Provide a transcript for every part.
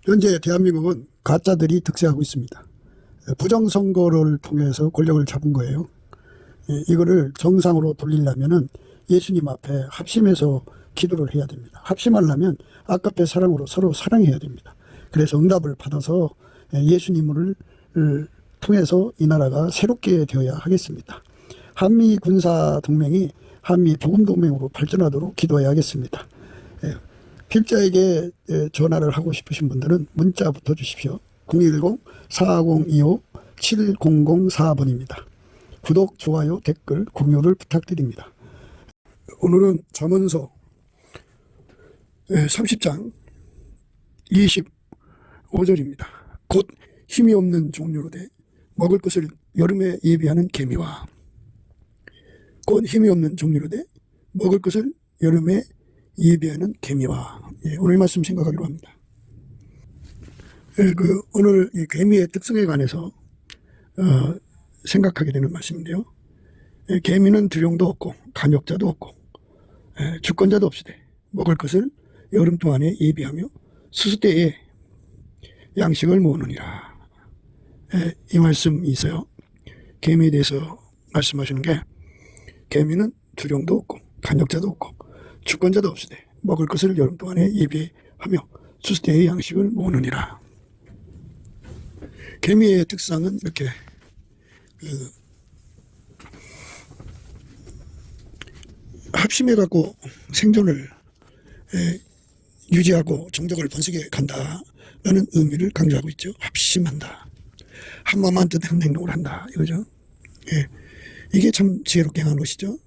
현재 대한민국은 가짜들이 득세하고 있습니다. 부정선거를 통해서 권력을 잡은 거예요. 이거를 정상으로 돌리려면은 예수님 앞에 합심해서 기도를 해야 됩니다. 합심하려면 아까페 사랑으로 서로 사랑해야 됩니다. 그래서 응답을 받아서 예수님을 통해서 이 나라가 새롭게 되어야 하겠습니다. 한미 군사 동맹이 한미 복음 동맹으로 발전하도록 기도해야 하겠습니다. 필자에게 전화를 하고 싶으신 분들은 문자 붙여 주십시오. 010-4025-7004번입니다. 구독, 좋아요, 댓글, 공유를 부탁드립니다. 오늘은 잠언서 30장 25절입니다. 곧 힘이 없는 종류로 돼 먹을 것을 여름에 예비하는 개미와 곧 힘이 없는 종류로 돼 먹을 것을 여름에 예비하는 개미와 오늘 말씀 생각하기로 합니다. 오늘 이 개미의 특성에 관해서 생각하게 되는 말씀인데요. 개미는 두령도 없고 간역자도 없고 주권자도 없으되 먹을 것을 여름 동안에 예비하며 수수때에 양식을 모으느니라. 이 말씀이 있어요. 개미에 대해서 말씀하시는 게 개미는 두령도 없고 간역자도 없고 주권자도 없으되 먹을 것을 여름 동안에 예비하며 수수때의 양식을 모으느니라. 개미의 특성은 이렇게 합심해갖고 생존을 유지하고 종족을 번식해 간다라는 의미를 강조하고 있죠. 합심한다. 한 마음만 뜻하는 행동을 한다. 이거죠. 이게 참 지혜롭게 행하는 것이죠.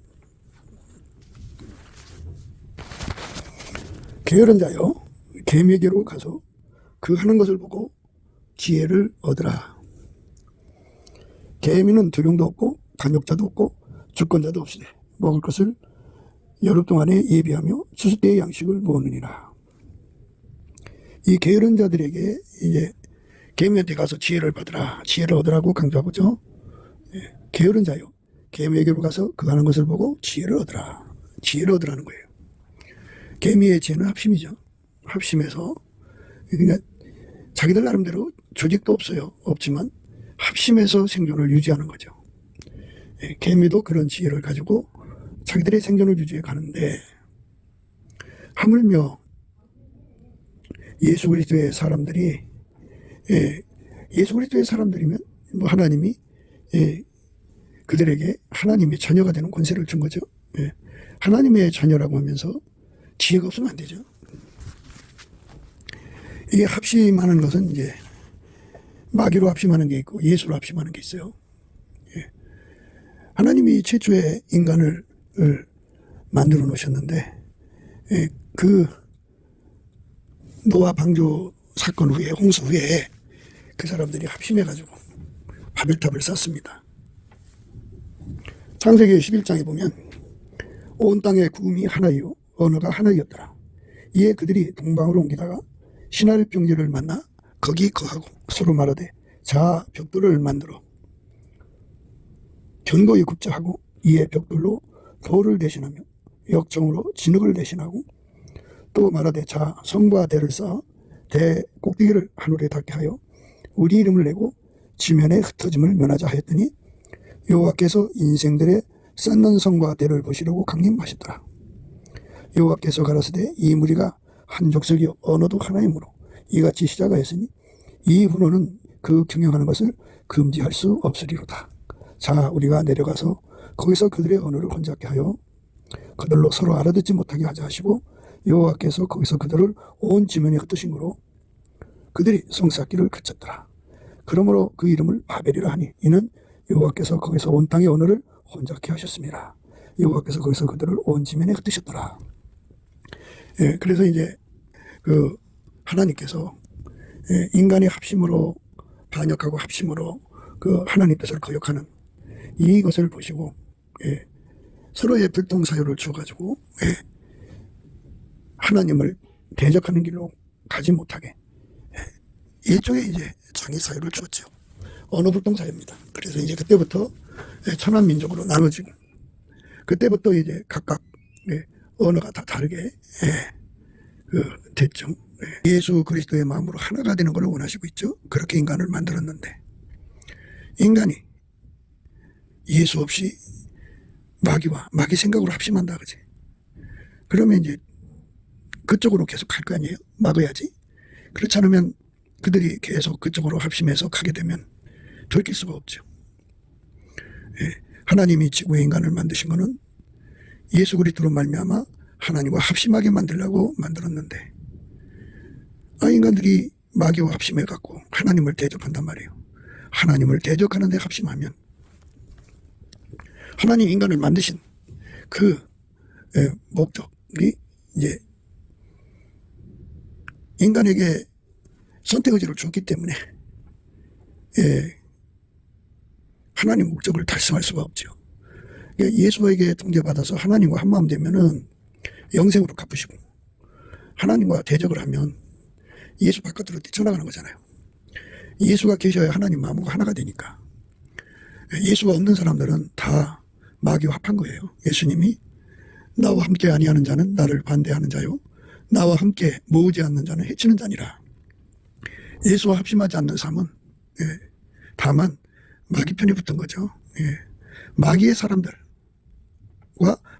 게으른 자여 개미에게로 가서 그 하는 것을 보고 지혜를 얻으라. 개미는 두령도 없고 간역자도 없고 주권자도 없으되 먹을 것을 여름 동안에 예비하며 수수때의 양식을 모으느니라. 이 게으른 자들에게 이제 개미한테 가서 지혜를 받으라, 지혜를 얻으라고 강조하고죠. 게으른 자요, 개미에게로 가서 그 하는 것을 보고 지혜를 얻으라, 지혜를 얻으라는 거예요. 개미의 지혜는 합심이죠. 합심해서 그러니까 자기들 나름대로 조직도 없어요. 없지만 합심해서 생존을 유지하는 거죠. 개미도 그런 지혜를 가지고 자기들의 생존을 유지해 가는데 하물며 예수 그리스도의 사람들이 예수 그리스도의 사람들이면 뭐 하나님이 그들에게 하나님의 자녀가 되는 권세를 준 거죠. 하나님의 자녀라고 하면서 지혜가 없으면 안 되죠. 이게 합심하는 것은 이제 마귀로 합심하는 게 있고 예수로 합심하는 게 있어요. 하나님이 최초의 인간을 만들어 놓으셨는데 그 노아 방주 사건 후에 홍수 후에 그 사람들이 합심해 가지고 바벨탑을 쌓습니다. 창세기 11장에 보면 온 땅의 구음이 하나이요 언어가 하나이었더라. 이에 그들이 동방으로 옮기다가 신할 병지를 만나 거기 거하고 서로 말하되 자 벽돌을 만들어 견고히 굽자 하고 이에 벽돌로 돌을 대신하며 역정으로 진흙을 대신하고 또 말하되 자 성과 대를 쌓아 대 꼭대기를 하늘에 닿게 하여 우리 이름을 내고 지면에 흩어짐을 면하자 하였더니 여호와께서 인생들의 쌓는 성과 대를 보시려고 강림하셨더라. 여호와께서 가라사대 이 무리가 한 족속이요 언어도 하나이므로 이같이 시작하였으니 이후로는 그 경영하는 것을 금지할 수 없으리로다. 자 우리가 내려가서 거기서 그들의 언어를 혼잡게 하여 그들로 서로 알아듣지 못하게 하자 하시고 여호와께서 거기서 그들을 온 지면에 흩으신 거로 그들이 성쌓기를 그쳤더라. 그러므로 그 이름을 바벨이라 하니 이는 여호와께서 거기서 온 땅의 언어를 혼잡게 하셨습니다. 여호와께서 거기서 그들을 온 지면에 흩으셨더라. 그래서 이제 그 하나님께서 인간의 합심으로 반역하고 합심으로 그 하나님 뜻을 거역하는 이것을 보시고 서로의 불통사유를 주어가지고 하나님을 대적하는 길로 가지 못하게 일종의 이제 장애사유를 주었죠. 언어 불통사유입니다. 그래서 이제 그때부터 천한민족으로 나눠지고 그때부터 이제 각각 언어가 다 다르게 됐죠. 예수 그리스도의 마음으로 하나가 되는 걸 원하시고 있죠. 그렇게 인간을 만들었는데 인간이 예수 없이 마귀 생각으로 합심한다 그지. 그러면 이제 그쪽으로 계속 갈 거 아니에요. 막아야지. 그렇지 않으면 그들이 계속 그쪽으로 합심해서 가게 되면 돌이킬 수가 없죠. 하나님이 지구의 인간을 만드신 거는 예수 그리스도로 말미암아 하나님과 합심하게 만들려고 만들었는데 인간들이 마귀와 합심해 갖고 하나님을 대적한단 말이에요. 하나님을 대적하는 데 합심하면 하나님 인간을 만드신 그 목적이 이제 인간에게 선택 의지를 줬기 때문에 하나님 목적을 달성할 수가 없죠. 예수에게 통제받아서 하나님과 한마음 되면은 영생으로 갚으시고 하나님과 대적을 하면 예수 바깥으로 뛰쳐나가는 거잖아요. 예수가 계셔야 하나님 마음과 하나가 되니까. 예수가 없는 사람들은 다 마귀와 합한 거예요. 예수님이 나와 함께 아니하는 자는 나를 반대하는 자요 나와 함께 모으지 않는 자는 해치는 자니라. 예수와 합심하지 않는 삶은 다만 마귀 편에 붙은 거죠. 마귀의 사람들과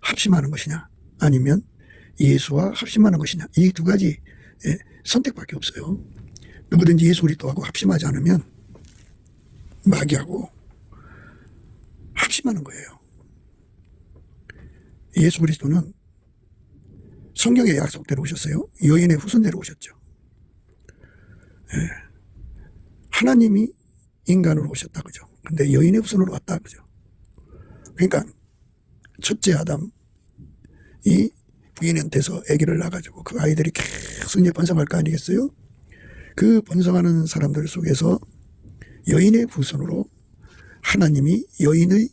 합심하는 것이냐 아니면 예수와 합심하는 것이냐, 이 두 가지 선택밖에 없어요. 누구든지 예수 그리스도하고 합심하지 않으면 마귀하고 합심하는 거예요. 예수 그리스도는 성경의 약속대로 오셨어요. 여인의 후손대로 오셨죠. 하나님이 인간으로 오셨다 그죠. 근데 여인의 후손으로 왔다 그죠. 그러니까 첫째 아담이 부인한테서 아기를 낳아가지고 그 아이들이 계속 이제 번성할 거 아니겠어요? 그 번성하는 사람들 속에서 여인의 후손으로 하나님이 여인의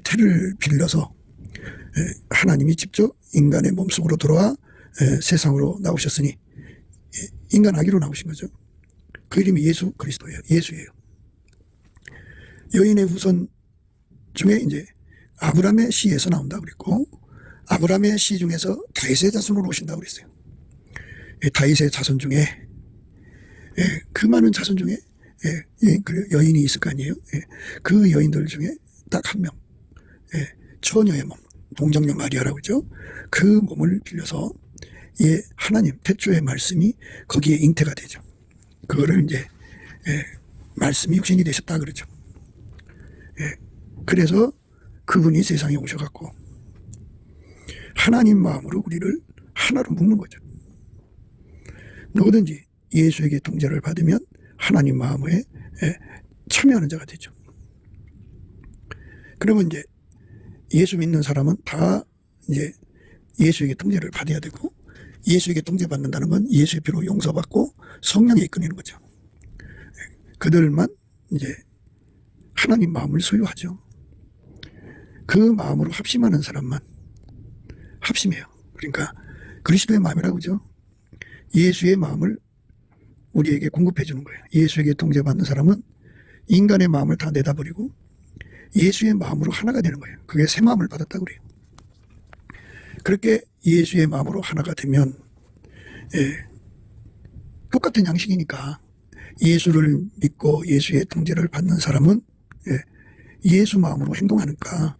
태를 빌려서 하나님이 직접 인간의 몸속으로 들어와 세상으로 나오셨으니 인간 아기로 나오신 거죠. 그 이름이 예수 그리스도예요. 예수예요. 여인의 후손 중에 이제 아브라함의 씨에서 나온다고 그랬고 아브라함의 씨 중에서 다윗의 자손으로 오신다고 그랬어요. 다윗의 자손 중에 그 많은 자손 중에 여인이 있을 거 아니에요. 그 여인들 중에 딱 한 명, 처녀의 몸, 동정녀 마리아라고 그러죠. 그 몸을 빌려서 하나님 태초의 말씀이 거기에 잉태가 되죠. 그거를 이제 말씀이 육신이 되셨다 그러죠. 그래서 그분이 세상에 오셔갖고 하나님 마음으로 우리를 하나로 묶는 거죠. 누구든지 예수에게 통제를 받으면 하나님 마음에 참여하는 자가 되죠. 그러면 이제 예수 믿는 사람은 다 이제 예수에게 통제를 받아야 되고 예수에게 통제받는다는 건 예수의 피로 용서받고 성령에 이끌리는 거죠. 그들만 이제 하나님 마음을 소유하죠. 그 마음으로 합심하는 사람만 합심해요. 그러니까 그리스도의 마음이라고 그러죠. 예수의 마음을 우리에게 공급해 주는 거예요. 예수에게 통제받는 사람은 인간의 마음을 다 내다버리고 예수의 마음으로 하나가 되는 거예요. 그게 새 마음을 받았다고 그래요. 그렇게 예수의 마음으로 하나가 되면 똑같은 양식이니까 예수를 믿고 예수의 통제를 받는 사람은 예수 마음으로 행동하니까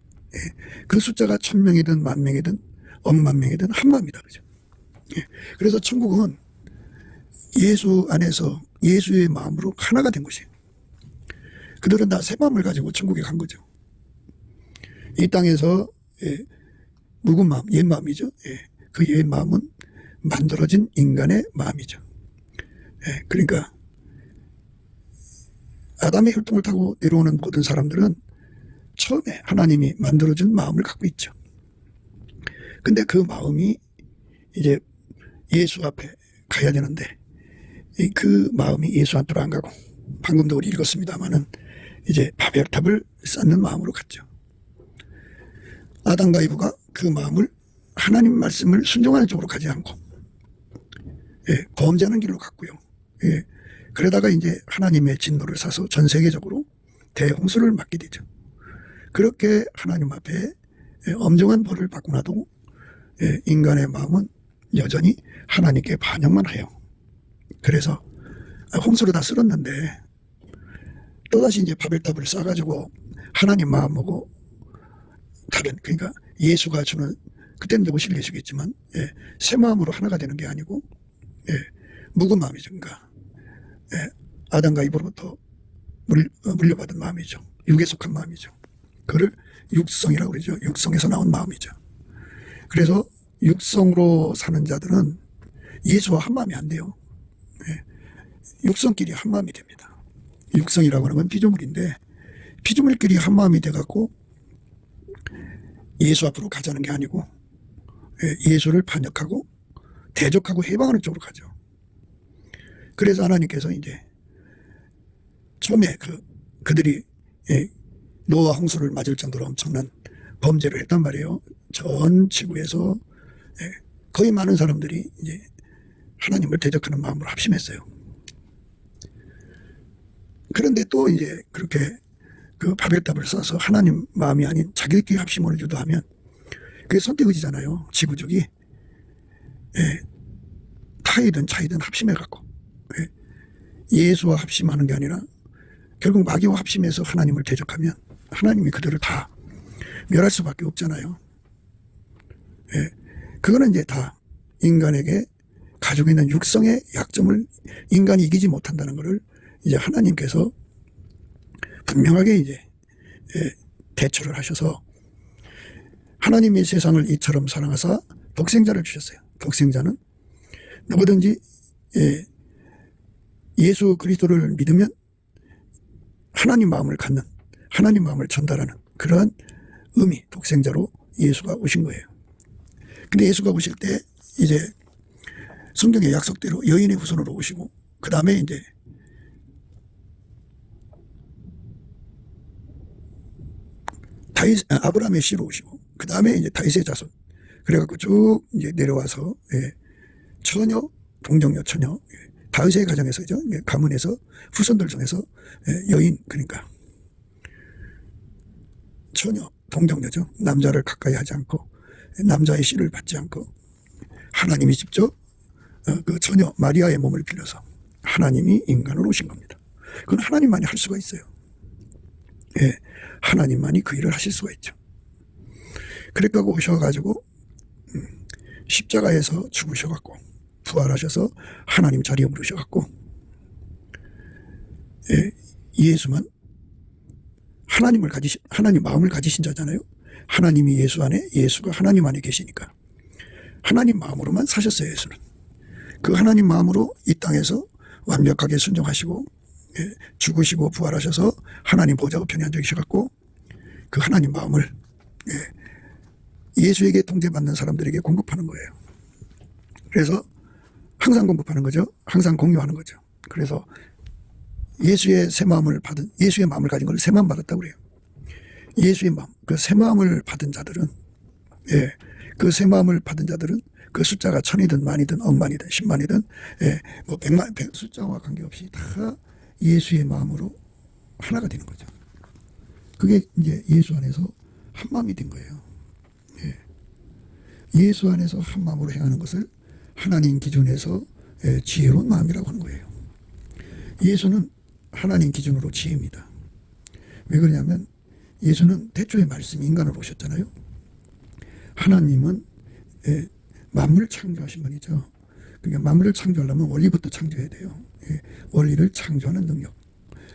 그 숫자가 1000명이든 10,000명이든 억만 명이든 한 마음이다 그죠. 그래서 천국은 예수 안에서 예수의 마음으로 하나가 된 것이에요. 그들은 다 새 마음을 가지고 천국에 간 거죠. 이 땅에서 묵은 마음, 옛 마음이죠. 그 옛 마음은 만들어진 인간의 마음이죠. 그러니까 아담의 혈통을 타고 내려오는 모든 사람들은 처음에 하나님이 만들어준 마음을 갖고 있죠. 근데 그 마음이 이제 예수 앞에 가야 되는데 그 마음이 예수 앞으로 안 가고 방금도 우리 읽었습니다마는 이제 바벨탑을 쌓는 마음으로 갔죠. 아담과 이브가 그 마음을 하나님 말씀을 순종하는 쪽으로 가지 않고 범죄하는 길로 갔고요. 그러다가 이제 하나님의 진노를 사서 전 세계적으로 대홍수를 맞게 되죠. 그렇게 하나님 앞에 엄정한 벌을 받고 나도 인간의 마음은 여전히 하나님께 반역만 해요. 그래서 홍수로 다 쓸었는데 또다시 이제 바벨탑을 쌓아가지고 하나님 마음하고 다른, 그러니까 예수가 주는, 그때는 이제 오실 예수겠지만, 예, 새 마음으로 하나가 되는 게 아니고, 예, 묵은 마음이죠. 그러니까 예, 아담과 이브로부터 물려받은 마음이죠. 육에 속한 마음이죠. 그를 육성이라고 그러죠. 육성에서 나온 마음이죠. 그래서 육성으로 사는 자들은 예수와 한 마음이 안 돼요. 예, 육성끼리 한 마음이 됩니다. 육성이라고 하는 건 피조물인데, 피조물끼리 한 마음이 돼갖고 예수 앞으로 가자는 게 아니고, 예, 예수를 반역하고 대적하고 해방하는 쪽으로 가죠. 그래서 하나님께서 이제 처음에 그들이 노아 홍수를 맞을 정도로 엄청난 범죄를 했단 말이에요. 전 지구에서 거의 많은 사람들이 이제 하나님을 대적하는 마음으로 합심했어요. 그런데 또 이제 그렇게 그 바벨탑을 쌓아서 하나님 마음이 아닌 자기들끼리 합심을 유도하면 그게 선택의지잖아요. 지구적이 타이든 차이든 합심해갖고 예수와 합심하는 게 아니라 결국 마귀와 합심해서 하나님을 대적하면 하나님이 그들을 다 멸할 수밖에 없잖아요. 그거는 이제 다 인간에게 가지고 있는 육성의 약점을 인간이 이기지 못한다는 것을 이제 하나님께서 분명하게 이제 대처를 하셔서 하나님이 세상을 이처럼 사랑하사 독생자를 주셨어요. 독생자는 누구든지 예수 그리스도를 믿으면 하나님 마음을 갖는, 하나님 마음을 전달하는 그러한 의미, 독생자로 예수가 오신 거예요. 근데 예수가 오실 때 이제 성경의 약속대로 여인의 후손으로 오시고, 그 다음에 이제 아브라함의 씨로 오시고, 그 다음에 이제 다윗의 자손. 그래갖고 쭉 이제 내려와서, 처녀, 동정녀, 처녀, 다윗의 가정에서죠. 가문에서 후손들 중에서 여인, 그러니까 처녀, 동정녀죠. 남자를 가까이 하지 않고 남자의 씨를 받지 않고 하나님이 직접 그 처녀 마리아의 몸을 빌려서 하나님이 인간으로 오신 겁니다. 그건 하나님만이 할 수가 있어요. 하나님만이 그 일을 하실 수가 있죠. 그러니까 오셔가지고 십자가에서 죽으셔갖고 부활하셔서 하나님 자리에 오르셔갖고 예수만 하나님 마음을 가지신 자잖아요. 하나님이 예수 안에, 예수가 하나님 안에 계시니까 하나님 마음으로만 사셨어요. 예수는 그 하나님 마음으로 이 땅에서 완벽하게 순종하시고 죽으시고 부활하셔서 하나님 보좌 우편에 앉아 계셔갖고 그 하나님 마음을 예수에게 통제받는 사람들에게 공급하는 거예요. 그래서 항상 공급하는 거죠. 항상 공유하는 거죠. 그래서 예수의 새 마음을 받은, 예수의 마음을 가진 걸 새 마음 받았다고 그래요. 예수의 마음, 그 새 마음을 받은 자들은, 그 새 마음을 받은 자들은 그 숫자가 1000이든 만이든 억만이든 10만이든 뭐 100만, 숫자와 관계없이 다 예수의 마음으로 하나가 되는 거죠. 그게 이제 예수 안에서 한 마음이 된 거예요. 예수 안에서 한 마음으로 행하는 것을 하나님 기준에서 지혜로운 마음이라고 하는 거예요. 예수는 하나님 기준으로 지혜입니다. 왜 그러냐면 예수는 태초의 말씀이 인간으로 오셨잖아요. 하나님은 만물을 창조하신 분이죠. 그러니까 만물을 창조하려면 원리부터 창조해야 돼요. 원리를 창조하는 능력,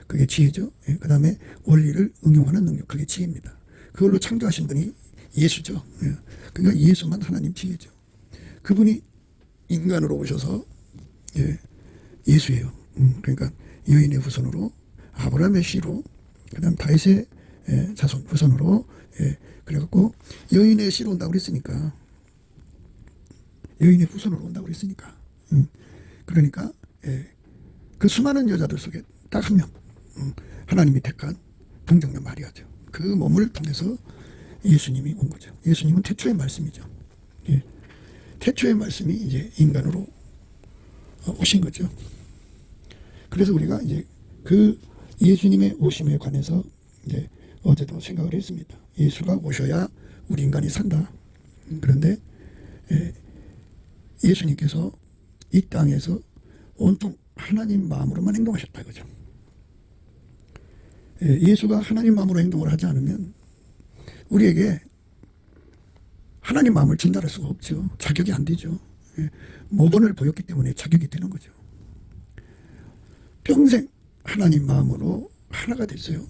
그게 지혜죠. 그 다음에 원리를 응용하는 능력, 그게 지혜입니다. 그걸로 창조하신 분이 예수죠. 그러니까 예수만 하나님 지혜죠. 그분이 인간으로 오셔서 예수예요. 그러니까 여인의 후손으로, 아브라함의 씨로, 그 다음 다윗의 자손 후손으로, 그래갖고 여인의 씨로 온다고 그랬으니까, 여인의 후손으로 온다고 그랬으니까, 그러니까 그 수많은 여자들 속에 딱 한 명, 하나님이 택한 동정녀 마리아죠. 그 몸을 통해서 예수님이 온 거죠. 예수님은 태초의 말씀이죠. 태초의 말씀이 이제 인간으로 오신 거죠. 그래서 우리가 이제 그 예수님의 오심에 관해서 이제 어제도 생각을 했습니다. 예수가 오셔야 우리 인간이 산다. 그런데 예수님께서 이 땅에서 온통 하나님 마음으로만 행동하셨다 이거죠. 예수가 하나님 마음으로 행동을 하지 않으면 우리에게 하나님 마음을 전달할 수가 없죠. 자격이 안 되죠. 모본을 보였기 때문에 자격이 되는 거죠. 평생 하나님 마음으로 하나가 됐어요.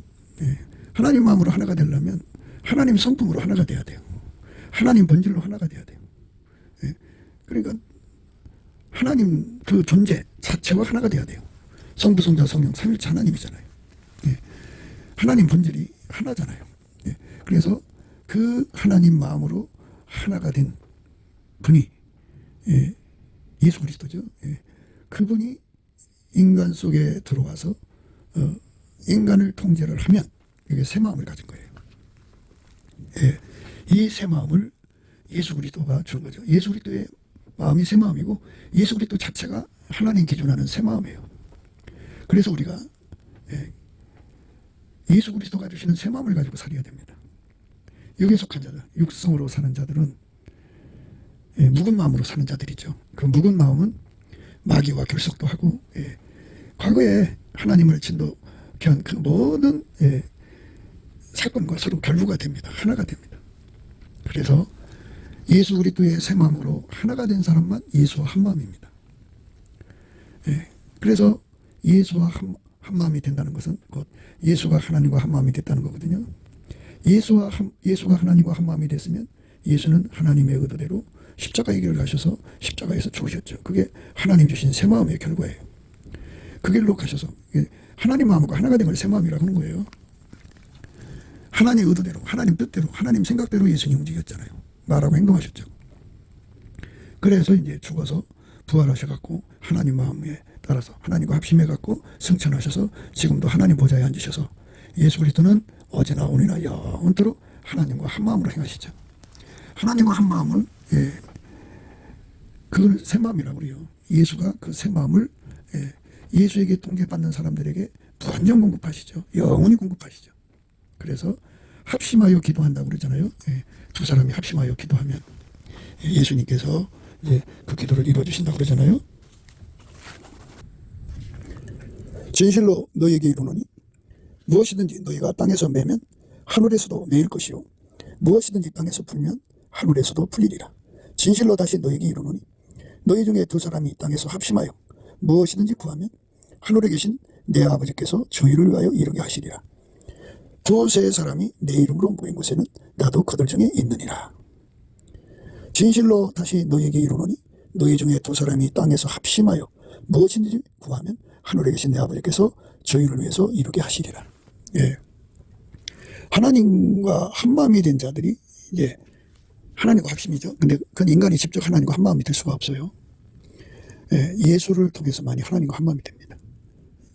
하나님 마음으로 하나가 되려면 하나님 성품으로 하나가 돼야 돼요. 하나님 본질로 하나가 돼야 돼요. 그러니까 하나님 그 존재 자체와 하나가 돼야 돼요. 성부, 성자, 성령 삼위일체 하나님이잖아요. 하나님 본질이 하나잖아요. 그래서 그 하나님 마음으로 하나가 된 분이 예수 그리스도죠. 그분이 인간 속에 들어와서 인간을 통제를 하면 이게 새 마음을 가진 거예요. 이 새 마음을 예수 그리스도가 준 거죠. 예수 그리스도의 마음이 새 마음이고 예수 그리스도 자체가 하나님 기준하는 새 마음이에요. 그래서 우리가 예수 그리스도가 주시는 새 마음을 가지고 살아야 됩니다. 육에 속한 자들, 육성으로 사는 자들은 묵은 마음으로 사는 자들이죠. 그 묵은 마음은 마귀와 결속도 하고 과거에 하나님을 진도한 그 모든 사건과 서로 결부가 됩니다. 하나가 됩니다. 그래서 예수 그리스도의 새 마음으로 하나가 된 사람만 예수와 한 마음입니다. 그래서 예수와 한 마음이 된다는 것은 곧 예수가 하나님과 한 마음이 됐다는 거거든요. 예수가 하나님과 한 마음이 됐으면 예수는 하나님의 의도대로 십자가의 길을 가셔서 십자가에서 죽으셨죠. 그게 하나님 주신 새 마음의 결과예요. 그 길로 가셔서 하나님 마음과 하나가 된 걸 새 마음이라고 하는 거예요. 하나님 의도대로, 하나님 뜻대로, 하나님 생각대로 예수님이 움직였잖아요. 말하고 행동하셨죠. 그래서 이제 죽어서 부활하셔갖고 하나님 마음에 따라서 하나님과 합심해갖고 승천하셔서 지금도 하나님 보좌에 앉으셔서 예수 그리스도는 어제나 오늘이나 영원토록 하나님과 한 마음으로 행하시죠. 하나님과 한 마음을 그걸 새 마음이라고 그래요. 예수가 그 새 마음을 예수에게 통제받는 사람들에게 무한정 공급하시죠. 영원히 공급하시죠. 그래서 합심하여 기도한다고 그러잖아요. 두 사람이 합심하여 기도하면 예수님께서 이제 그 기도를 이루어주신다고 그러잖아요. 진실로 너희에게 이르노니 무엇이든지 너희가 땅에서 매면 하늘에서도 매일 것이요 무엇이든지 땅에서 풀면 하늘에서도 풀리리라. 진실로 다시 너희에게 이르노니 너희 중에 두 사람이 땅에서 합심하여 무엇이든지 구하면 하늘에 계신 내 아버지께서 저희를 위하여 이루게 하시리라. 두세 사람이 내 이름으로 모인 곳에는 나도 그들 중에 있느니라. 진실로 다시 너희에게 이르노니 너희 중에 두 사람이 땅에서 합심하여 무엇인지 구하면 하늘에 계신 내 아버지께서 저희를 위해서 이루게 하시리라. 하나님과 한 마음이 된 자들이 이제 하나님과 합심이죠. 근데 그건 인간이 직접 하나님과 한 마음이 될 수가 없어요. 예수를 통해서만이 하나님과 한 마음이 됩니다.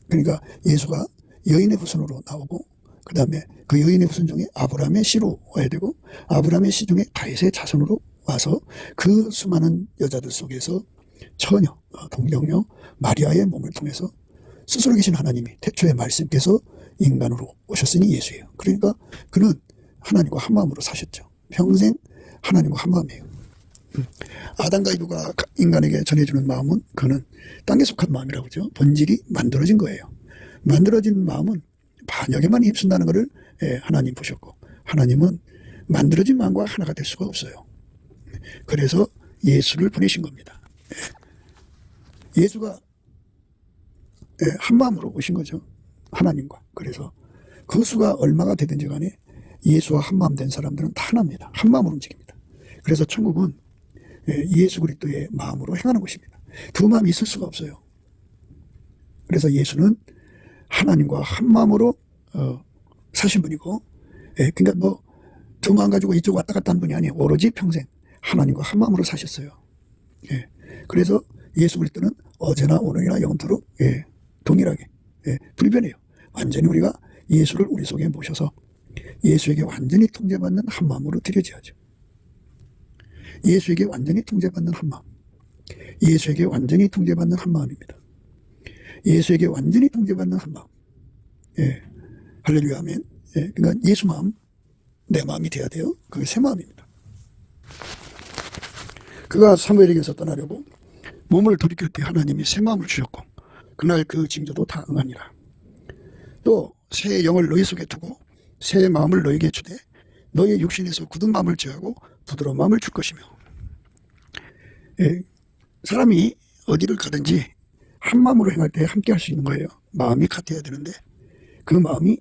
그러니까 예수가 여인의 후손으로 나오고 그 다음에 그 여인의 후손 중에 아브라함의 씨로 와야 되고 아브라함의 씨 중에 다윗의 자손으로 와서 그 수많은 여자들 속에서 처녀, 동정녀, 마리아의 몸을 통해서 스스로 계신 하나님이 태초의 말씀께서 인간으로 오셨으니 예수예요. 그러니까 그는 하나님과 한 마음으로 사셨죠. 평생 하나님과 한 마음이에요. 아담과 이브가 인간에게 전해주는 마음은 그는 땅에 속한 마음이라고 하죠. 본질이 만들어진 거예요. 만들어진 마음은 반역에만 힘쓴다는 것을 하나님 보셨고 하나님은 만들어진 마음과 하나가 될 수가 없어요. 그래서 예수를 보내신 겁니다. 예수가 한 마음으로 오신 거죠. 하나님과. 그래서 그 수가 얼마가 되든지 간에 예수와 한 마음 된 사람들은 다 하나입니다. 한 마음으로 움직입니다. 그래서 천국은 예수 그리스도의 마음으로 행하는 것입니다. 두 마음이 있을 수가 없어요. 그래서 예수는 하나님과 한 마음으로 사신 분이고 그러니까 뭐 두 마음 가지고 이쪽 왔다 갔다 한 분이 아니에요. 오로지 평생 하나님과 한 마음으로 사셨어요. 그래서 예수 그리스도는 어제나 오늘이나 영원토록 동일하게 불변해요. 완전히 우리가 예수를 우리 속에 모셔서 예수에게 완전히 통제받는 한 마음으로 드려져야죠. 예수에게 완전히 통제받는 한 마음. 예수에게 완전히 통제받는 한 마음입니다. 예수에게 완전히 통제받는 한 마음. 할렐루야 아멘. 그러니까 예수 마음, 내 마음이 돼야 돼요. 그게 새 마음입니다. 그가 사무엘에게서 떠나려고 몸을 돌이킬 때 하나님이 새 마음을 주셨고 그날 그 징조도 다 응하니라. 또 새 영을 너희 속에 두고 새 마음을 너희에게 주되 너희 육신에서 굳은 마음을 제하고 부드러운 마음을 줄 것이며. 예, 사람이 어디를 가든지 한 마음으로 행할 때 함께 할 수 있는 거예요. 마음이 같아야 되는데 그 마음이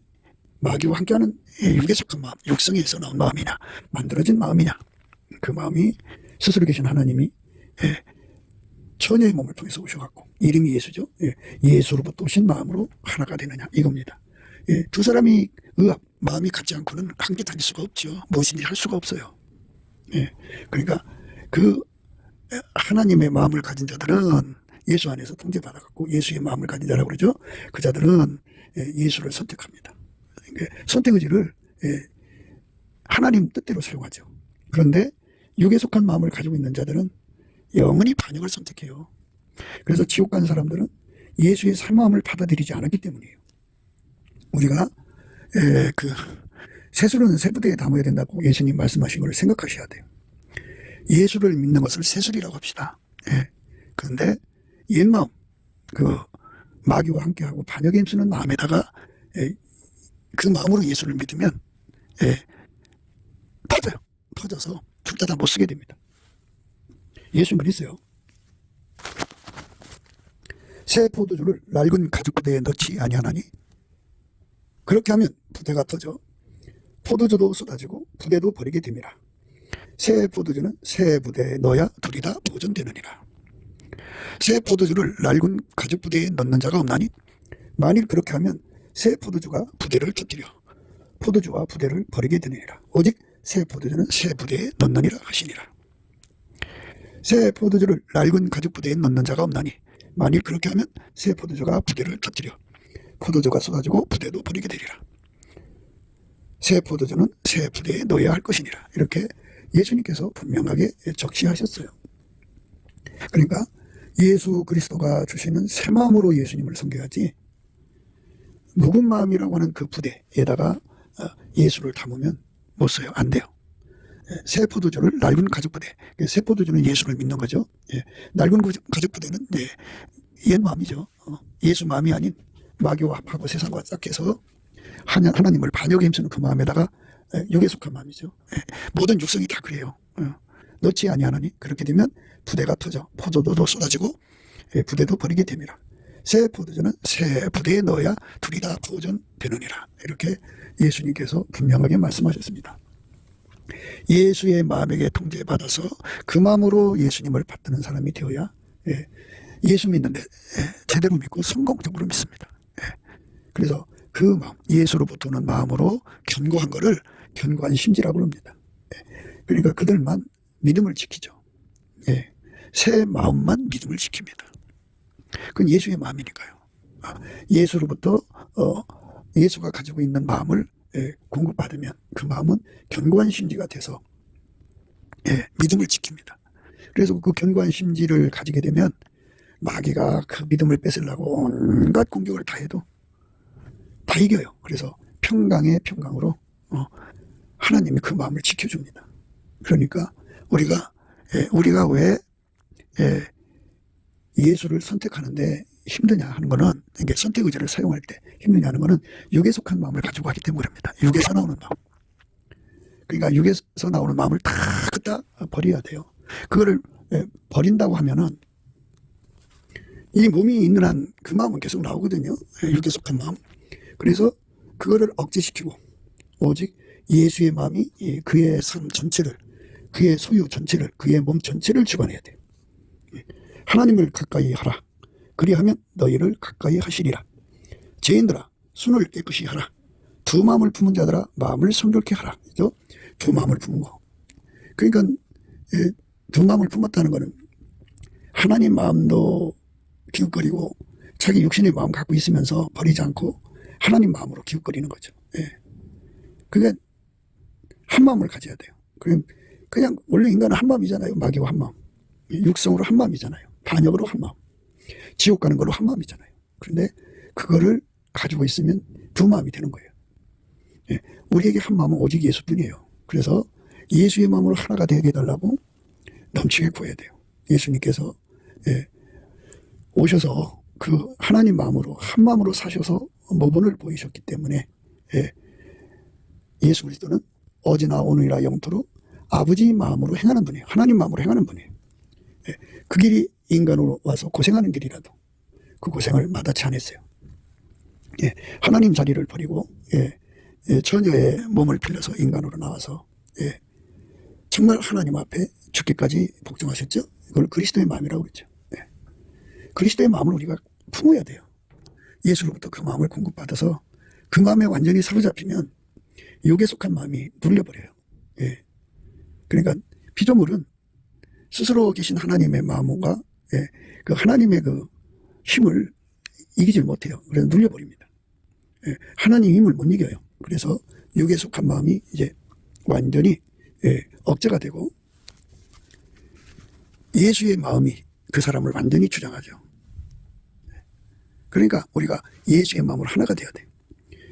마귀와 함께하는 육에 속한 마음, 육성에서 나온 마음이냐 만들어진 마음이냐, 그 마음이 스스로 계신 하나님이 처녀의 몸을 통해서 오셔갖고 이름이 예수죠. 예수로부터 오신 마음으로 하나가 되느냐 이겁니다. 두 사람이 마음이 같지 않고는 함께 다닐 수가 없죠. 무엇인지 할 수가 없어요. 그러니까 그 하나님의 마음을 가진 자들은 예수 안에서 통제받아갖고 예수의 마음을 가진 자라고 그러죠. 그 자들은 예수를 선택합니다. 선택 의지를 하나님 뜻대로 사용하죠. 그런데 육에 속한 마음을 가지고 있는 자들은 영원히 반역을 선택해요. 그래서 지옥 간 사람들은 예수의 새 마음을 받아들이지 않았기 때문이에요. 우리가 그 세술은 새 부대에 담아야 된다고 예수님 말씀하신 걸 생각하셔야 돼요. 예수를 믿는 것을 세술이라고 합시다. 그런데 옛 마음, 그 마귀와 함께하고 반역에 힘쓰는 마음에다가 그 마음으로 예수를 믿으면 터져요. 터져서 둘 다 못 쓰게 됩니다. 예수는 그랬어요. 새 포도주를 낡은 가죽 부대에 넣지 아니하나니 그렇게 하면 부대가 터져 포도주도 쏟아지고 부대도 버리게 됩니다. 새 포도주는 새 부대에 넣어야 둘이 다 보존되느니라. 새 포도주를 낡은 가죽 부대에 넣는 자가 없나니 만일 그렇게 하면 새 포도주가 부대를 터뜨려 포도주와 부대를 버리게 되느니라. 오직 새 포도주는 새 부대에 넣느니라 하시니라. 새 포도주를 낡은 가죽 부대에 넣는 자가 없나니 만일 그렇게 하면 새 포도주가 부대를 터뜨려 포도주가 쏟아지고 부대도 버리게 되리라. 새 포도주는 새 부대에 넣어야 할 것이니라. 이렇게 예수님께서 분명하게 적시하셨어요. 그러니까 예수 그리스도가 주시는 새 마음으로 예수님을 섬겨야지 묵은 마음이라고 하는 그 부대에다가 예수를 담으면 못 써요. 안 돼요. 새 포도주를 낡은 가죽 부대. 새 포도주는 예수를 믿는 거죠. 낡은 가죽 부대는 옛 마음이죠. 예수 마음이 아닌 마귀와 합하고 세상과 짝해서 하나님을 반역에 힘쓰는 그 마음에다가 육에 속한 마음이죠. 모든 육성이 다 그래요. 넣지 아니하나니 그렇게 되면 부대가 터져 포도도 쏟아지고 부대도 버리게 됩니다. 새 포도주는 새 부대에 넣어야 둘이 다 보존되느니라. 이렇게 예수님께서 분명하게 말씀하셨습니다. 예수의 마음에게 통제받아서 그 마음으로 예수님을 받드는 사람이 되어야 예수 믿는데 제대로 믿고 성공적으로 믿습니다. 그래서 그 마음, 예수로부터 오는 마음으로 견고한 거를 견고한 심지라고 합니다. 그러니까 그들만 믿음을 지키죠. 새 마음만 믿음을 지킵니다. 그건 예수의 마음이니까요. 예수로부터 예수가 가지고 있는 마음을 공급받으면 그 마음은 견고한 심지가 돼서 믿음을 지킵니다. 그래서 그 견고한 심지를 가지게 되면 마귀가 그 믿음을 뺏으려고 온갖 공격을 다 해도 다 이겨요. 그래서 평강의 평강으로 하나님이 그 마음을 지켜줍니다. 그러니까 우리가 왜 예수를 선택하는데 힘드냐 하는 거는, 이게 선택 의지를 사용할 때 힘드냐 하는 거는 육에 속한 마음을 가지고 하기 때문입니다. 육에서 나오는 마음. 그러니까 육에서 나오는 마음을 다 갖다 버려야 돼요. 그거를 버린다고 하면은 이 몸이 있는 한 그 마음은 계속 나오거든요. 육에 속한 마음. 그래서 그거를 억제시키고 오직 예수의 마음이 그의 삶 전체를, 그의 소유 전체를, 그의 몸 전체를 주관해야 돼요. 하나님을 가까이 하라. 그리하면 너희를 가까이 하시리라. 죄인들아 손을 깨끗이 하라. 두 마음을 품은 자들아 마음을 성결케 하라. 그죠? 두 마음을 품은 거. 그러니까 두 마음을 품었다는 것은 하나님 마음도 기웃거리고 자기 육신의 마음 갖고 있으면서 버리지 않고 하나님 마음으로 기웃거리는 거죠. 그러니까 한 마음을 가져야 돼요. 그냥 원래 인간은 한 마음이잖아요. 마귀와 한 마음. 육성으로 한 마음이잖아요. 반역으로 한 마음. 지옥 가는 걸로 한 마음이잖아요. 그런데 그거를 가지고 있으면 두 마음이 되는 거예요. 우리에게 한 마음은 오직 예수뿐이에요. 그래서 예수의 마음으로 하나가 되게 해달라고 넘치게 구해야 돼요. 예수님께서 오셔서 그 하나님 마음으로 한 마음으로 사셔서 모본을 보이셨기 때문에 예수 그리스도는 어제나 오늘이나 영토로 아버지 마음으로 행하는 분이에요. 하나님 마음으로 행하는 분이에요. 그 길이 인간으로 와서 고생하는 길이라도 그 고생을 마다치 않았어요. 하나님 자리를 버리고 처녀의 몸을 빌려서 인간으로 나와서 정말 하나님 앞에 죽기까지 복종하셨죠. 이걸 그리스도의 마음이라고 그랬죠. 그리스도의 마음을 우리가 품어야 돼요. 예수로부터 그 마음을 공급받아서 그 마음에 완전히 사로잡히면 육에 속한 마음이 눌려버려요. 그러니까 피조물은 스스로 계신 하나님의 마음과 그 하나님의 그 힘을 이기질 못해요. 그래서 눌려버립니다. 하나님 힘을 못 이겨요. 그래서 육에 속한 마음이 이제 완전히 억제가 되고 예수의 마음이 그 사람을 완전히 주장하죠. 그러니까 우리가 예수의 마음으로 하나가 되어야 돼요.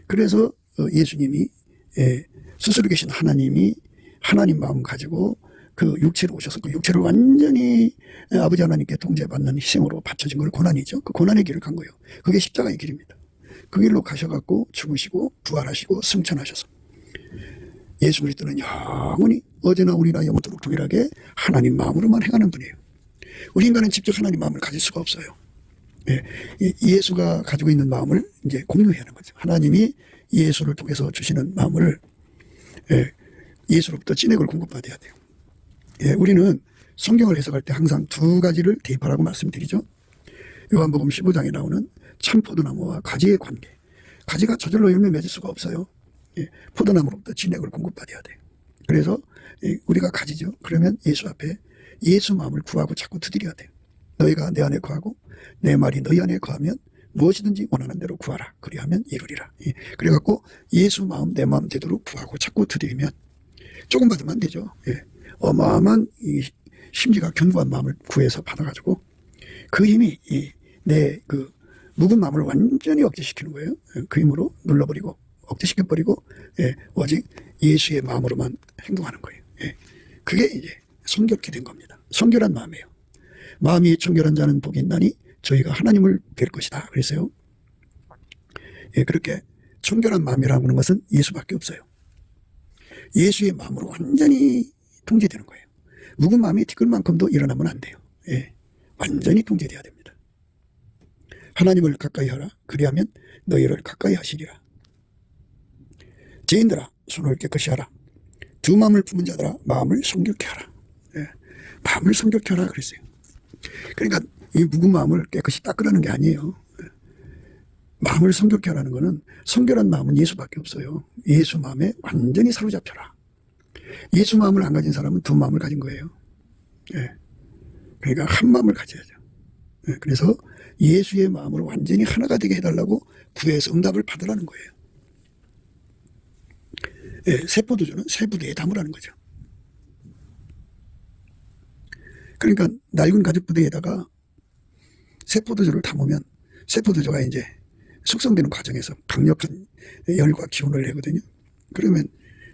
그래서 예수님이 스스로 계신 하나님이 하나님 마음 가지고 그 육체로 오셔서 그 육체를 완전히 아버지 하나님께 통제받는 희생으로 바쳐진 걸 고난이죠. 그 고난의 길을 간 거예요. 그게 십자가의 길입니다. 그 길로 가셔갖고 죽으시고 부활하시고 승천하셔서 예수 그리스도는 영원히 어제나 오늘이나 영원토록 동일하게 하나님 마음으로만 행하는 분이에요. 우리 인간은 직접 하나님 마음을 가질 수가 없어요. 예수가 가지고 있는 마음을 이제 공유해야 하는 거죠. 하나님이 예수를 통해서 주시는 마음을 예수로부터 진액을 공급받아야 돼요. 우리는 성경을 해석할 때 항상 두 가지를 대입하라고 말씀드리죠. 요한복음 15장에 나오는 참포도나무와 가지의 관계. 가지가 저절로 열매 맺을 수가 없어요. 포도나무로부터 진액을 공급받아야 돼요. 그래서 우리가 가지죠. 그러면 예수 앞에 예수 마음을 구하고 자꾸 두드려야 돼요. 너희가 내 안에 거하고 내 말이 너희 안에 거하면 무엇이든지 원하는 대로 구하라. 그리하면 이루리라. 그래갖고 예수 마음 내 마음 되도록 구하고 자꾸 두드리면 조금 받으면 안 되죠. 어마어마한 이 심지가 견고한 마음을 구해서 받아가지고 그 힘이 내 그 묵은 마음을 완전히 억제시키는 거예요. 그 힘으로 눌러버리고 억제시켜버리고 오직 예수의 마음으로만 행동하는 거예요. 그게 이제 성결케 된 겁니다. 성결한 마음이에요. 마음이 청결한 자는 복이 있나니 저희가 하나님을 뵐 것이다. 그랬어요. 그렇게 청결한 마음이라고 하는 것은 예수밖에 없어요. 예수의 마음으로 완전히 통제되는 거예요. 묵은 마음이 티끌만큼도 일어나면 안 돼요. 완전히 통제돼야 됩니다. 하나님을 가까이 하라. 그리하면 너희를 가까이 하시리라. 죄인들아 손을 깨끗이 하라. 두 마음을 품은 자들아 마음을 성결케 하라. 마음을 성결케 하라 그랬어요. 그러니까 이 묵은 마음을 깨끗이 닦으라는 게 아니에요. 마음을 성결케 하라는 거는 성결한 마음은 예수밖에 없어요. 예수 마음에 완전히 사로잡혀라. 예수 마음을 안 가진 사람은 두 마음을 가진 거예요. 그러니까 한 마음을 가져야죠. 그래서 예수의 마음으로 완전히 하나가 되게 해달라고 구해서 응답을 받으라는 거예요. 새 포도주는 새 부대에 담으라는 거죠. 그러니까 낡은 가죽 부대에다가 새 포도주를 담으면 새 포도주가 이제 숙성되는 과정에서 강력한 열과 기운을 내거든요. 그러면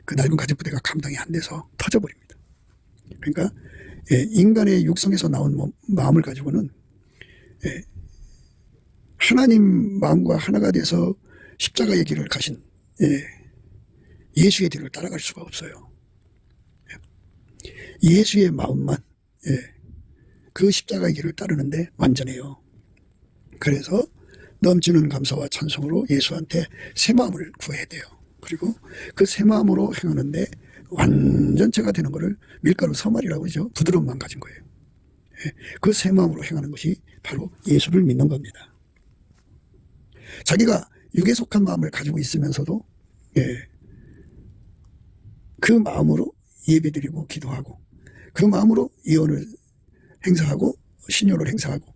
그 낡은 가죽 부대가 감당이 안 돼서 터져버립니다. 그러니까 인간의 육성에서 나온 마음을 가지고는 하나님 마음과 하나가 돼서 십자가의 길을 가신 예수의 뒤를 따라갈 수가 없어요. 예수의 마음만 그 십자가의 길을 따르는데 완전해요. 그래서 넘치는 감사와 찬송으로 예수한테 새 마음을 구해야 돼요. 그리고 그 새 마음으로 행하는데 완전체가 되는 것을 밀가루 서말이라고 하죠. 부드러운 마음 가진 거예요. 그 새 마음으로 행하는 것이 바로 예수를 믿는 겁니다. 자기가 육에 속한 마음을 가지고 있으면서도 그 마음으로 예배드리고 기도하고 그 마음으로 예언을 행사하고 신료를 행사하고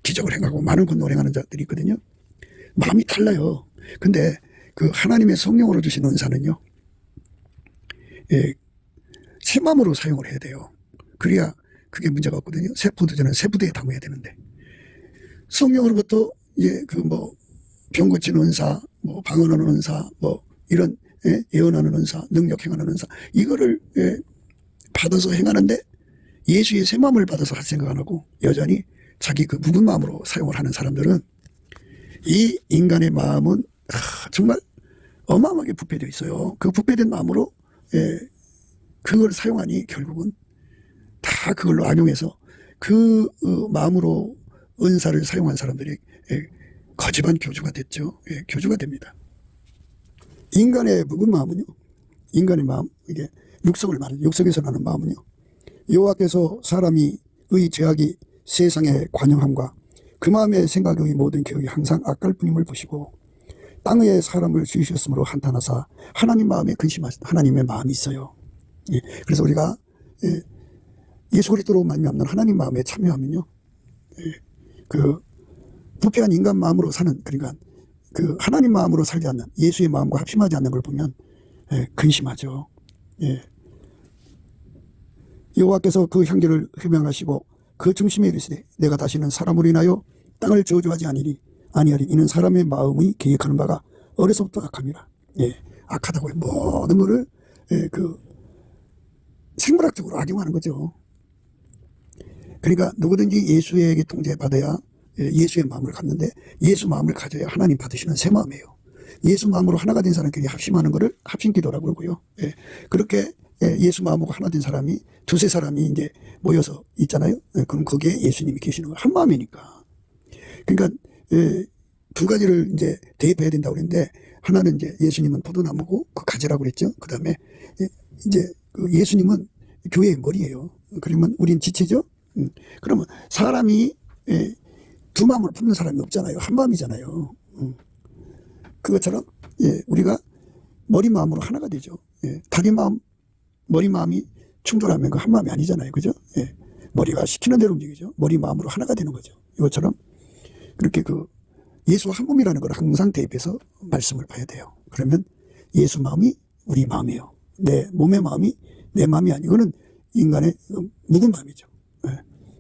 기적을 행하고 많은 권능을 행하는 자들이 있거든요. 마음이 달라요. 근데 그 하나님의 성령으로 주신 은사는요, 새 마음으로 사용을 해야 돼요. 그래야 그게 문제가 없거든요. 새 포도주는 새 부대에 담아야 되는데 성령으로부터 병 고치는 은사, 방언하는 은사, 이런 예언하는 은사, 능력 행하는 은사, 이거를 받아서 행하는데 예수의 새 마음을 받아서 할 생각 안 하고 여전히 자기 그 묵은 마음으로 사용을 하는 사람들은 이 인간의 마음은 정말 어마어마하게 부패되어 있어요. 그 부패된 마음으로 그걸 사용하니 결국은 다 그걸로 악용해서 그 마음으로 은사를 사용한 사람들이 거짓한 교주가 됐죠. 교주가 됩니다. 인간의 묵은 마음은요, 인간의 마음, 이게 육성을 말하는, 육성에서 나는 마음은요, 여호와께서 사람이 의 죄악이 세상에 관영함과 그 마음의 생각의 모든 계획이 항상 악할 뿐임을 보시고 땅에 사람을 지으셨으므로 한탄하사 하나님 마음에 근심하신 하나님의 마음이 있어요. 그래서 우리가 예수 그리스도로 말미암는 하나님 마음에 참여하면요, 그 부패한 인간 마음으로 사는, 그러니까 그 하나님 마음으로 살지 않는, 예수의 마음과 합심하지 않는 걸 보면 근심하죠. 여호와께서 그 향기를 흠양하시고 그 중심에 이르시되 내가 다시는 사람으로 인하여 땅을 저주하지 아니하리. 이는 사람의 마음이 계획하는 바가 어려서부터 악함이라. 악하다고요. 모든 것을 그 생물학적으로 악용하는 거죠. 그러니까 누구든지 예수에게 통제받아야 예수의 마음을 갖는데, 예수 마음을 가져야 하나님 받으시는 새 마음이에요. 예수 마음으로 하나가 된 사람끼리 합심하는 것을 합심기도라고 그러고요. 그렇게 예수 마음으로 하나 된 사람이, 두세 사람이 이제 모여서 있잖아요. 그럼 거기에 예수님이 계시는 거예요. 한 마음이니까. 그러니까 두 가지를 이제 대입해야 된다고 그랬는데, 하나는 이제 예수님은 포도나무고 그 가지라고 그랬죠. 그 다음에 이제 예수님은 교회의 머리예요. 그러면 우린 지체죠. 그러면 사람이 두 마음을 품는 사람이 없잖아요. 한 마음이잖아요. 그것처럼 우리가 머리 마음으로 하나가 되죠. 다리 마음, 머리 마음이 충돌하면 그 한 마음이 아니잖아요. 그죠? 머리가 시키는 대로 움직이죠. 머리 마음으로 하나가 되는 거죠. 이것처럼 그렇게 그 예수와 한 몸이라는 걸 항상 대입해서 말씀을 봐야 돼요. 그러면 예수 마음이 우리 마음이에요. 내 몸의 마음이 내 마음이 아니고, 이거는 인간의 묵은 마음이죠.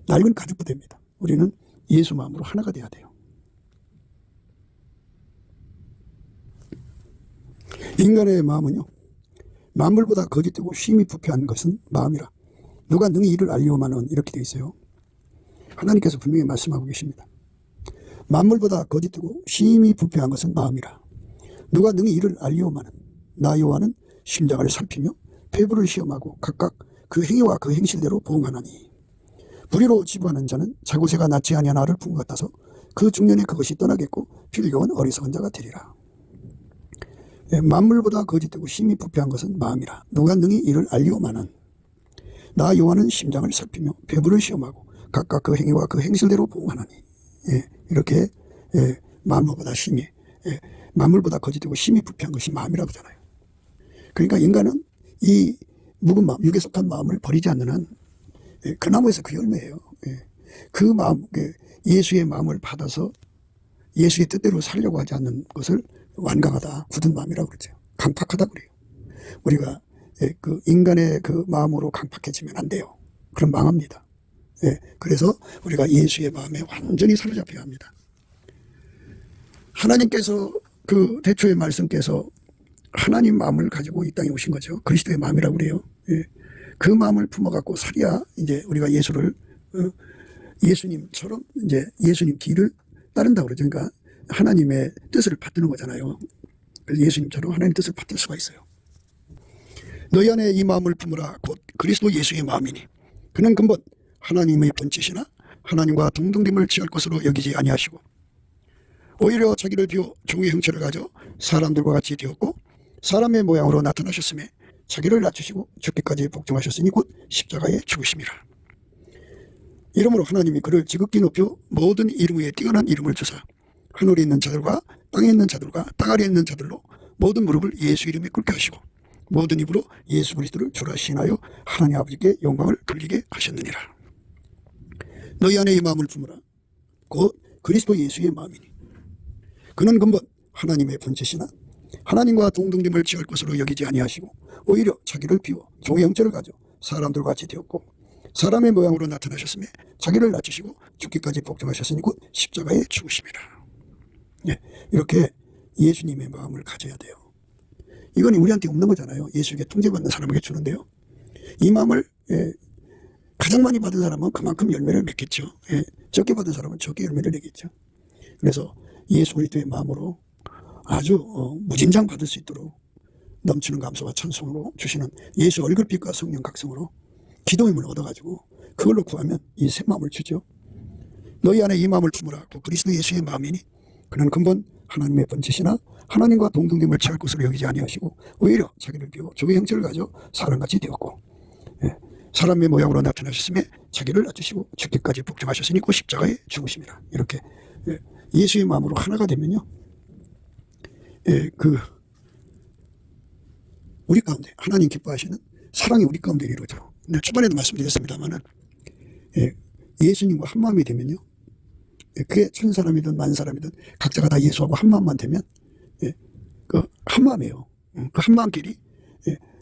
낡은 가죽 부대입니다. 우리는 예수 마음으로 하나가 돼야 돼요. 인간의 마음은요, 만물보다 거짓되고 심히 부패한 것은 마음이라. 누가 능히 이를 알리오마는, 이렇게 되어 있어요. 하나님께서 분명히 말씀하고 계십니다. 만물보다 거짓되고 심히 부패한 것은 마음이라. 누가 능히 이를 알리오마는, 나 여호와는 심장을 살피며 폐부를 시험하고 각각 그 행위와 그 행실대로 보응하나니, 불의로 지부하는 자는 자구새가 낫지 아니한 알을 푼 것 같아서 그 중년에 그것이 떠나겠고 필경은 어리석은 자가 되리라. 만물보다 거짓되고 심히 부패한 것은 마음이라. 누가 능히 이를 알리오마는, 나 여호와는 심장을 살피며 폐부를 시험하고 각각 그 행위와 그 행실대로 보응하나니. 이렇게 만물보다 심히, 만물보다 거짓되고 심히 부패한 것이 마음이라고 하잖아요. 그러니까 인간은 이 묵은 마음, 육에 속한 마음을 버리지 않는 한 그 나무에서 그 열매예요. 그 마음, 예수의 마음을 받아서 예수의 뜻대로 살려고 하지 않는 것을 완강하다, 굳은 마음이라고 그러죠. 강팍하다 그래요. 우리가 그 인간의 그 마음으로 강팍해지면 안 돼요. 그럼 망합니다. 그래서 우리가 예수의 마음에 완전히 사로잡혀야 합니다. 하나님께서 그 대초의 말씀께서 하나님 마음을 가지고 이 땅에 오신 거죠. 그리스도의 마음이라고 그래요. 그 마음을 품어갖고 살이야 이제 우리가 예수를 예수님처럼 이제 예수님 길을 따른다고 그러죠. 그러니까 하나님의 뜻을 받드는 거잖아요. 그래서 예수님처럼 하나님의 뜻을 받들 수가 있어요. 너희 안에 이 마음을 품으라 곧 그리스도 예수의 마음이니 그는 근본 하나님의 본체시나 하나님과 동등됨을 취할 것으로 여기지 아니하시고 오히려 자기를 비워 종의 형체를 가져 사람들과 같이 되었고 사람의 모양으로 나타나셨음에 자기를 낮추시고 죽기까지 복종하셨으니 곧 십자가에 죽으심이라. 이러므로 하나님이 그를 지극히 높여 모든 이름 위에 뛰어난 이름을 주사 하늘에 있는 자들과 땅에 있는 자들과 땅 아래에 있는 자들로 모든 무릎을 예수 이름에 꿇게 하시고 모든 입으로 예수 그리스도를 주라 시인하여 하나님 아버지께 영광을 돌리게 하셨느니라. 너희 안에 이 마음을 품으라 곧 그리스도 예수의 마음이니 그는 근본 하나님의 본체시나 하나님과 동등됨을 취할 것으로 여기지 아니하시고 오히려 자기를 비워 종의 형체를 가져 사람들과 같이 되었고 사람의 모양으로 나타나셨으며 자기를 낮추시고 죽기까지 복종하셨으니 곧 십자가에 죽으심이라. 이렇게 예수님의 마음을 가져야 돼요. 이건 우리한테 없는 거잖아요. 예수에게 통제받는 사람에게 주는데요. 이 마음을 가장 많이 받은 사람은 그만큼 열매를 맺겠죠. 예. 적게 받은 사람은 적게 열매를 내겠죠. 그래서 예수 그리스도의 마음으로 아주 무진장 받을 수 있도록 넘치는 감사와 찬송으로 주시는 예수 얼굴빛과 성령 각성으로 기도 힘을 얻어가지고 그걸로 구하면 이 새 마음을 주죠. 너희 안에 이 마음을 품으라. 그리스도 예수의 마음이니 그는 근본 하나님의 본체시나 하나님과 동등됨을 취할 것으로 여기지 아니하시고 오히려 자기를 비워 주의 형체를 가져 사람같이 되었고, 예, 사람의 모양으로 나타나셨음에 자기를 낮추시고 죽기까지 복종하셨으니 그 십자가에 죽으심이라. 이렇게 예수의 마음으로 하나가 되면요, 우리 가운데 하나님 기뻐하시는 사랑이 우리 가운데 이루어져. 초반에도 말씀드렸습니다만은 예수님과 한 마음이 되면요, 그게 천 사람이든 만 사람이든 각자가 다 예수하고 한 마음만 되면 그 한 마음이에요. 그 한 마음끼리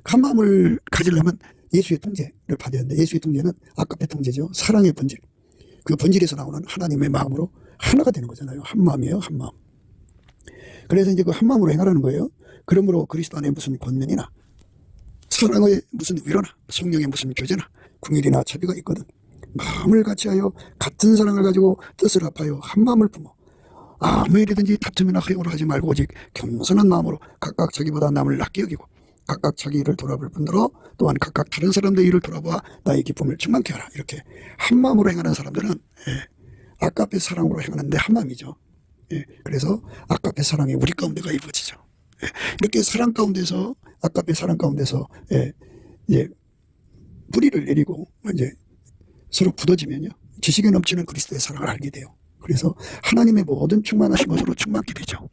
한 마음을 가지려면 예수의 통제를 받아야 하는데, 예수의 통제는 아까의 통제죠. 사랑의 본질. 그 본질에서 나오는 하나님의 마음으로 하나가 되는 거잖아요. 한 마음이에요. 한 마음. 그래서 이제 그 한 마음으로 행하라는 거예요. 그러므로 그리스도 안에 무슨 권면이나 사랑의 무슨 위로나 성령의 무슨 교제나 궁일이나 자비가 있거든 마음을 같이하여 같은 사랑을 가지고 뜻을 합하여 한 마음을 품어 아무 일이든지 다툼이나 허용을 하지 말고 오직 겸손한 마음으로 각각 자기보다 남을 낮게 여기고 각각 자기 일을 돌아볼 뿐더러 또한 각각 다른 사람들의 일을 돌아보아 나의 기쁨을 충만케 하라. 이렇게 한 마음으로 행하는 사람들은 아까의 사랑으로 행하는데 한 마음이죠. 그래서 아까의 사랑이 우리 가운데가 이루어지죠. 이렇게 사랑 가운데서 아까의 사랑 가운데서 뿌리를 내리고 이제 서로 굳어지면요, 지식에 넘치는 그리스도의 사랑을 알게 돼요. 그래서 하나님의 모든 충만하신 것으로 충만케 되죠.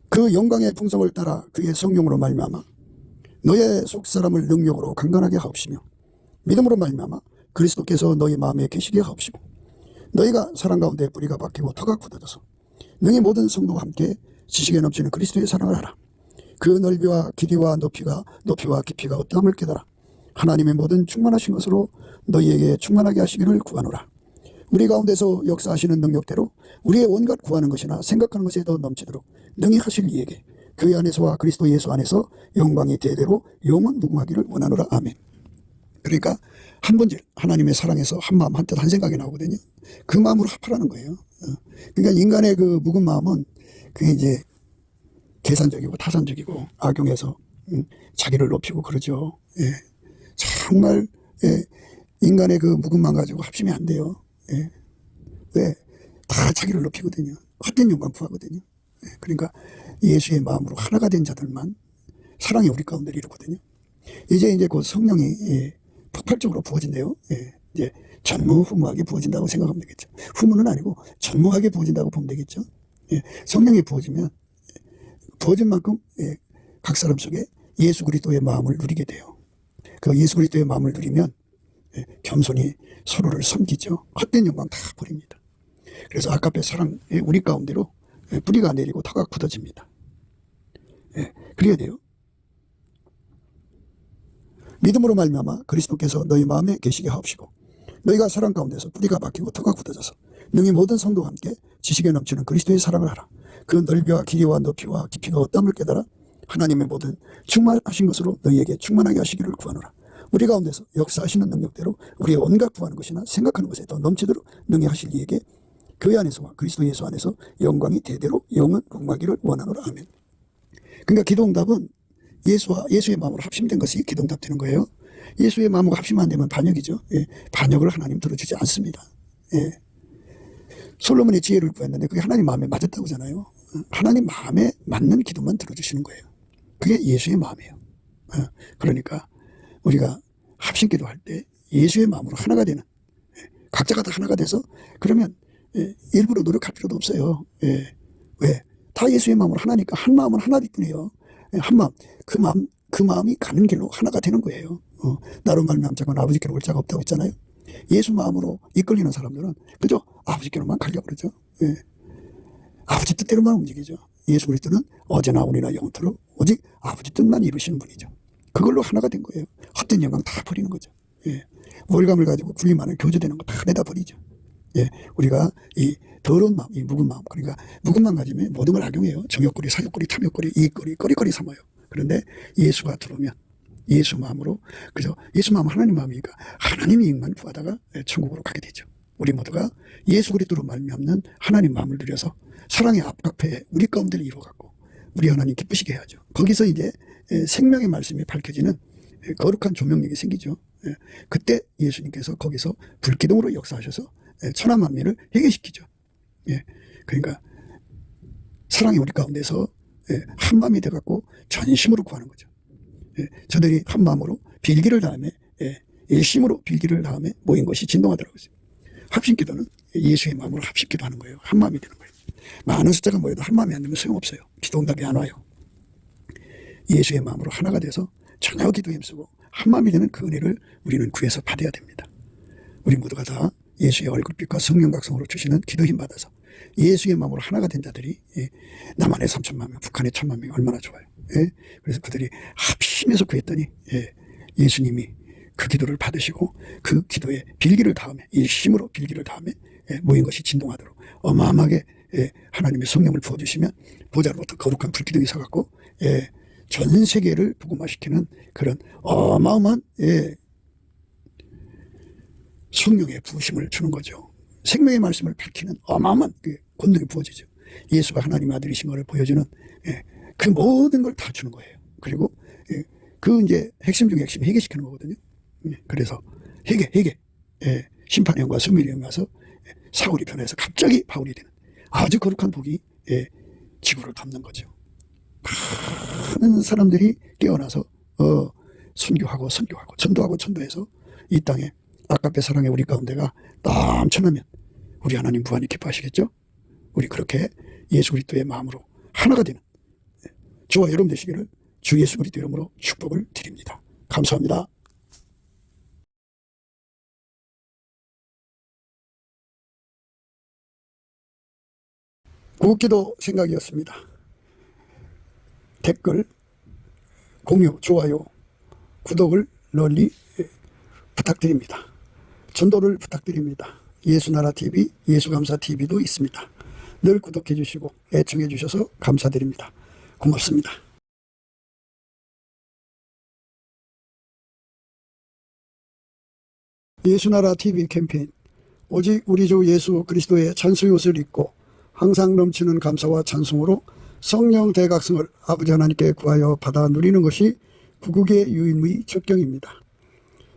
그 영광의 풍성을 따라 그의 성령으로 말미암아 너의 속사람을 능력으로 강건하게 하옵시며 믿음으로 말미암아 그리스도께서 너희 마음에 계시게 하옵시고 너희가 사랑 가운데 뿌리가 박히고 터가 굳어져서 능히 모든 성도와 함께 지식에 넘치는 그리스도의 사랑을 하라. 그 넓이와 길이와 높이와 깊이가 어떠함을 깨달아 하나님의 모든 충만하신 것으로 너희에게 충만하게 하시기를 구하노라. 우리 가운데서 역사하시는 능력대로 우리의 온갖 구하는 것이나 생각하는 것에 더 넘치도록 능히 하실 이에게 교회 안에서와 그리스도 예수 안에서 영광이 대대로 영원 무궁하기를 원하노라. 아멘. 그러니까 한 본질 하나님의 사랑에서 한 마음 한 뜻 한 생각이 나오거든요. 그 마음으로 합하라는 거예요. 그러니까 인간의 그 묵은 마음은 그게 이제 계산적이고 타산적이고 악용해서 자기를 높이고 그러죠. 정말 인간의 그 묵은 마음 가지고 합심이 안 돼요. 왜? 다 자기를 높이거든요. 헛된 영광 구하거든요. 그러니까 예수의 마음으로 하나가 된 자들만 사랑이 우리 가운데 이루거든요. 이제 그 성령이 폭발적으로 부어진대요. 이제 전무후무하게 부어진다고 생각하면 되겠죠. 후무는 아니고 전무하게 부어진다고 보면 되겠죠. 성령이 부어지면 부어진 만큼 각 사람 속에 예수 그리스도의 마음을 누리게 돼요. 그 예수 그리스도의 마음을 누리면 겸손히 서로를 섬기죠. 헛된 영광 다 버립니다. 그래서 아까의 사랑 우리 가운데로 뿌리가 내리고 터가 굳어집니다. 그래야 돼요. 믿음으로 말미암아 그리스도께서 너희 마음에 계시게 하옵시고 너희가 사랑 가운데서 뿌리가 박히고 터가 굳어져서 능히 모든 성도와 함께 지식에 넘치는 그리스도의 사랑을 하라. 그 넓이와 길이와 높이와 깊이가 어떠함을 깨달아 하나님의 모든 충만하신 것으로 너희에게 충만하게 하시기를 구하노라. 우리 가운데서 역사하시는 능력대로 우리의 온갖 구하는 것이나 생각하는 것에 더 넘치도록 능히 하실 이에게 교회 안에서와 그리스도 예수 안에서 영광이 대대로 영원 복마기를 원하노라. 아멘. 그러니까 기도응답은 예수의 마음으로 합심된 것이 기도응답 되는 거예요. 예수의 마음으로 합심 안 되면 반역이죠. 반역을 하나님 들어주지 않습니다. 솔로몬의 지혜를 구했는데 그게 하나님 마음에 맞았다고 하잖아요. 하나님 마음에 맞는 기도만 들어주시는 거예요. 그게 예수의 마음이에요. 그러니까 우리가 합심 기도할 때 예수의 마음으로 하나가 되는, 각자가 다 하나가 돼서 그러면 일부러 노력할 필요도 없어요. 왜? 다 예수의 마음으로 하나니까 한 마음은 하나일 뿐이에요. 한 마음, 그 마음이 가는 길로 하나가 되는 거예요. 나로 말미암아 자건 아버지께로 올 자가 없다고 했잖아요. 예수 마음으로 이끌리는 사람들은 그저 아버지께로만 가려고 그러죠. 아버지 뜻대로만 움직이죠. 예수 그리스도는 어제나 오늘이나 영원토록 오직 아버지 뜻만 이루시는 분이죠. 그걸로 하나가 된 거예요. 헛된 영광 다 버리는 거죠. 월감을 가지고 분리만을 교제되는 거 다 내다 버리죠. 우리가 이 더러운 마음, 이 묵은 마음, 그러니까 묵은 마음 가지면 모든 걸 악용해요. 정욕거리, 사욕거리, 탐욕거리, 이익거리, 거리거리 삼아요. 그런데 예수가 들어오면 예수 마음으로, 그죠? 예수 마음 하나님 마음이니까 하나님의 영만 구하다가 천국으로 가게 되죠. 우리 모두가 예수 그리스도로 말미암는 하나님 마음을 누려서 사랑의 앞카페에 우리 가운데를 이루어갖고 우리 하나님 기쁘시게 해야죠. 거기서 이제 생명의 말씀이 밝혀지는 거룩한 조명력이 생기죠. 그때 예수님께서 거기서 불기둥으로 역사하셔서 천하 만민을 해결시키죠. 그러니까 사랑이 우리 가운데서 한 마음이 돼갖고 전심으로 구하는 거죠. 저들이 한 마음으로 빌기를 다음에 일심으로 빌기를 다음에 모인 것이 진동하더라고요. 합심기도는 예수의 마음으로 합심기도 하는 거예요. 한 마음이 되는 거예요. 많은 숫자가 모여도 한 마음이 안 되면 소용없어요. 기도 응답이 안 와요. 예수의 마음으로 하나가 돼서 전혀 기도에 힘쓰고 한 마음이 되는 그 은혜를 우리는 구해서 받아야 됩니다. 우리 모두가 다 예수의 얼굴빛과 성령 각성으로 주시는 기도 힘 받아서 예수의 마음으로 하나가 된 자들이 남한의 3천만 명, 북한의 1,000만 명이 얼마나 좋아요. 그래서 그들이 합심해서 구했더니 예수님이 그 기도를 받으시고 그 기도에 빌기를 다음에 일심으로 빌기를 다음에 모인 것이 진동하도록 어마어마하게 하나님의 성령을 부어주시면 보좌로부터 거룩한 불기둥이 서갖고 전 세계를 복음화시키는 그런 어마어마한 성령의 부으심을 주는 거죠. 생명의 말씀을 밝히는 어마어마한 권능이 부어지죠. 예수가 하나님의 아들이신 것을 보여주는 그 모든 걸 다 주는 거예요. 그리고 그 이제 핵심 중에 핵심 회개시키는 거거든요. 그래서 회개 심판의 영과 승리의 영 가서 사울이 변해서 갑자기 바울이 되는 아주 거룩한 복이 지구를 덮는 거죠. 많은 사람들이 깨어나서 선교하고 전도해서 이 땅에 아깝게 사랑의 우리 가운데가 넘쳐나면 우리 하나님 부하님 기뻐하시겠죠? 우리 그렇게 예수 그리스도의 마음으로 하나가 되는 저와 여러분 되시기를 주 예수 그리스도 이름으로 축복을 드립니다. 감사합니다. 구기도 생각이었습니다. 댓글, 공유, 좋아요, 구독을 널리 부탁드립니다. 전도를 부탁드립니다. 예수나라TV, 예수감사TV도 있습니다. 늘 구독해 주시고 애청해 주셔서 감사드립니다. 고맙습니다. 예수나라TV 캠페인 오직 우리 주 예수 그리스도의 찬송의 옷을 입고 항상 넘치는 감사와 찬송으로 성령 대각성을 아버지 하나님께 구하여 받아 누리는 것이 구국의 유임의 적경입니다.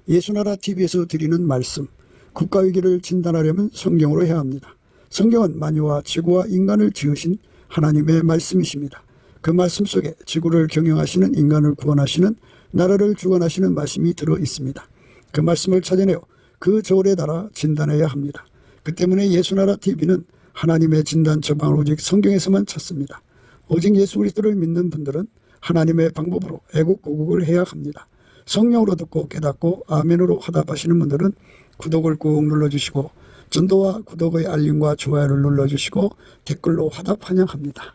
예수나라TV에서 드리는 말씀, 국가위기를 진단하려면 성경으로 해야 합니다. 성경은 만유와 지구와 인간을 지으신 하나님의 말씀이십니다. 그 말씀 속에 지구를 경영하시는 인간을 구원하시는 나라를 주관하시는 말씀이 들어 있습니다. 그 말씀을 찾아내어 그 저울에 달아 진단해야 합니다. 그 때문에 예수나라TV는 하나님의 진단 처방을 오직 성경에서만 찾습니다. 오직 예수 그리스도를 믿는 분들은 하나님의 방법으로 애국고국을 해야 합니다. 성령으로 듣고 깨닫고 아멘으로 화답하시는 분들은 구독을 꾹 눌러주시고 전도와 구독의 알림과 좋아요를 눌러주시고 댓글로 화답 환영합니다.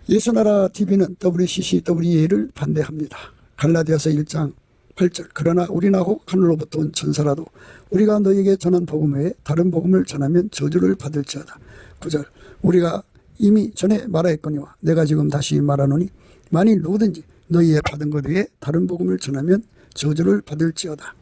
예수나라TV는 WCCWA를 반대합니다. 갈라디아서 1장 8절 그러나 우리나 혹 하늘로부터 온 천사라도 우리가 너희에게 전한 복음 외에 다른 복음을 전하면 저주를 받을지어다. 9절 우리가 이미 전에 말하였거니와 내가 지금 다시 말하노니 만일 누구든지 너희의 받은 것 외에 다른 복음을 전하면 저주를 받을지어다.